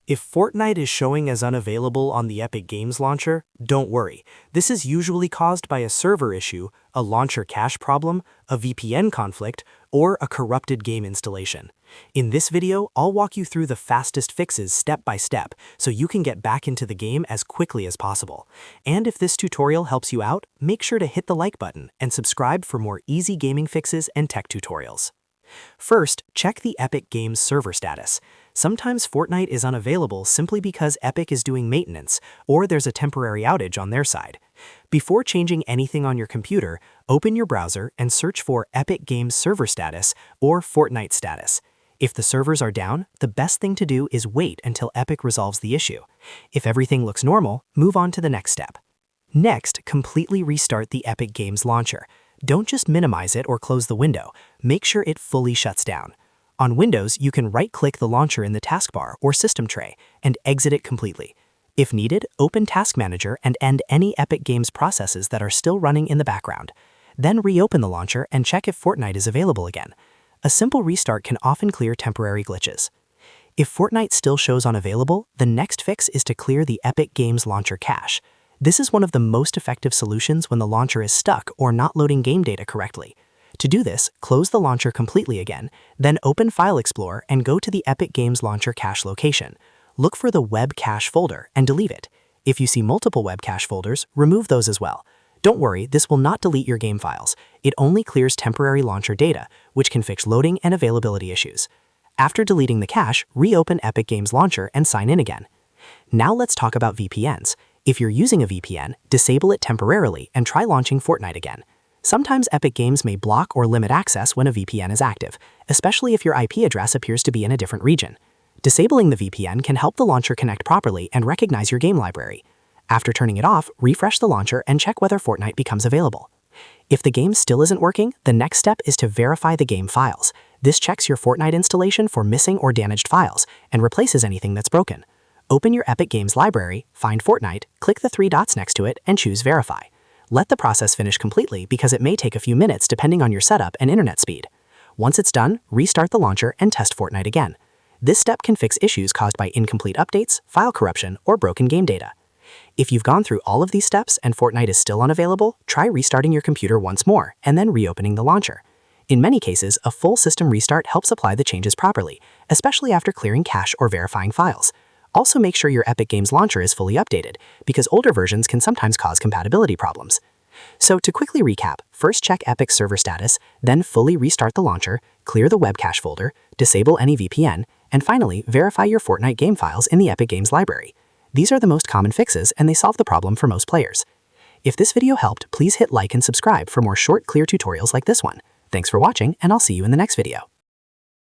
If Fortnite is showing as unavailable on the Epic Games launcher, don't worry. This is usually caused by a server issue, a launcher cache problem, a VPN conflict, or a corrupted game installation. In this video, I'll walk you through the fastest fixes step by step so you can get back into the game as quickly as possible. And if this tutorial helps you out, make sure to hit the like button and subscribe for more easy gaming fixes and tech tutorials. First, check the Epic Games server status. Sometimes Fortnite is unavailable simply because Epic is doing maintenance, or there's a temporary outage on their side. Before changing anything on your computer, open your browser and search for Epic Games server status or Fortnite status. If the servers are down, the best thing to do is wait until Epic resolves the issue. If everything looks normal, move on to the next step. Next, completely restart the Epic Games launcher. Don't just minimize it or close the window. Make sure it fully shuts down. On Windows, you can right-click the launcher in the taskbar or system tray and exit it completely. If needed, open Task Manager and end any Epic Games processes that are still running in the background. Then reopen the launcher and check if Fortnite is available again. A simple restart can often clear temporary glitches. If Fortnite still shows unavailable, the next fix is to clear the Epic Games launcher cache. This is one of the most effective solutions when the launcher is stuck or not loading game data correctly. To do this, close the launcher completely again, then open File Explorer and go to the Epic Games launcher cache location. Look for the Webcache folder and delete it. If you see multiple Webcache folders, remove those as well. Don't worry, this will not delete your game files. It only clears temporary launcher data, which can fix loading and availability issues. After deleting the cache, reopen Epic Games launcher and sign in again. Now let's talk about VPNs. If you're using a VPN, disable it temporarily and try launching Fortnite again. Sometimes Epic Games may block or limit access when a VPN is active, especially if your IP address appears to be in a different region. Disabling the VPN can help the launcher connect properly and recognize your game library. After turning it off, refresh the launcher and check whether Fortnite becomes available. If the game still isn't working, the next step is to verify the game files. This checks your Fortnite installation for missing or damaged files and replaces anything that's broken. Open your Epic Games library, find Fortnite, click the three dots next to it, and choose Verify. Let the process finish completely because it may take a few minutes depending on your setup and internet speed. Once it's done, restart the launcher and test Fortnite again. This step can fix issues caused by incomplete updates, file corruption, or broken game data. If you've gone through all of these steps and Fortnite is still unavailable, try restarting your computer once more and then reopening the launcher. In many cases, a full system restart helps apply the changes properly, especially after clearing cache or verifying files. Also make sure your Epic Games launcher is fully updated, because older versions can sometimes cause compatibility problems. So to quickly recap, first check Epic's server status, then fully restart the launcher, clear the Webcache folder, disable any VPN, and finally verify your Fortnite game files in the Epic Games library. These are the most common fixes and they solve the problem for most players. If this video helped, please hit like and subscribe for more short, clear tutorials like this one. Thanks for watching and I'll see you in the next video.